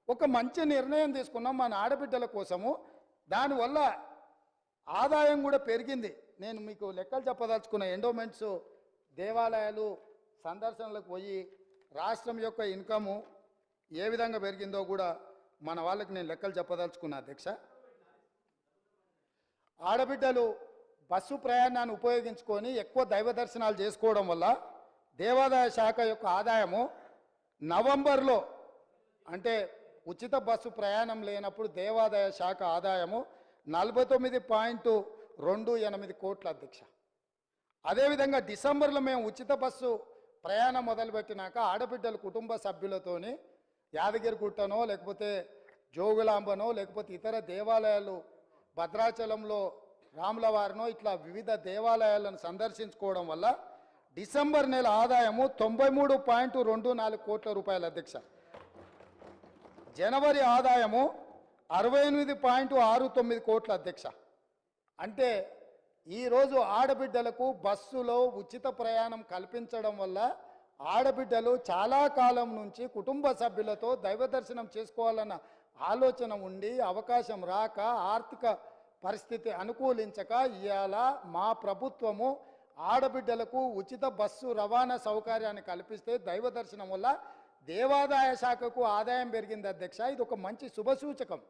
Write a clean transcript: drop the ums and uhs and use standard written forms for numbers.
ఒక మంచి నిర్ణయం తీసుకున్నాం మన ఆడబిడ్డల కోసము. దానివల్ల ఆదాయం కూడా పెరిగింది. నేను మీకు లెక్కలు చెప్పదలుచుకున్న ఎండోమెంట్స్ దేవాలయాలు సందర్శనలకు పోయి రాష్ట్రం యొక్క ఇన్కము ఏ విధంగా పెరిగిందో కూడా మన వాళ్ళకి నేను లెక్కలు చెప్పదలుచుకున్నా అధ్యక్ష. ఆడబిడ్డలు బస్సు ప్రయాణాన్ని ఉపయోగించుకొని ఎక్కువ దైవ దర్శనాలు చేసుకోవడం వల్ల దేవాదాయ శాఖ యొక్క ఆదాయము నవంబర్లో, అంటే ఉచిత బస్సు ప్రయాణం లేనప్పుడు దేవాదాయ శాఖ ఆదాయము 49.28 కోట్ల అధ్యక్ష. అదేవిధంగా డిసెంబర్లో మేము ఉచిత బస్సు ప్రయాణం మొదలుపెట్టినాక ఆడబిడ్డలు కుటుంబ సభ్యులతోని యాదగిరిగుట్టనో లేకపోతే జోగులాంబనో లేకపోతే ఇతర దేవాలయాలు భద్రాచలంలో రాములవారినో ఇట్లా వివిధ దేవాలయాలను సందర్శించుకోవడం వల్ల డిసెంబర్ నెల ఆదాయము 93.24 కోట్ల రూపాయల అధ్యక్ష. జనవరి ఆదాయము 68.69 కోట్ల అధ్యక్ష. అంటే ఈరోజు ఆడబిడ్డలకు బస్సులో ఉచిత ప్రయాణం కల్పించడం వల్ల ఆడబిడ్డలు చాలా కాలం నుంచి కుటుంబ సభ్యులతో దైవ దర్శనం చేసుకోవాలన్న ఆలోచన ఉండి అవకాశం రాక ఆర్థిక పరిస్థితి అనుకూలించక ఇవాళ మా ప్రభుత్వము ఆడబిడ్డలకు ఉచిత బస్సు రవాణా సౌకర్యాన్ని కల్పిస్తే దైవ దర్శనం వల్ల దేవాదాయ శాఖకు ఆదాయం పెరిగింది అధ్యక్ష. ఇది ఒక మంచి శుభసూచకం.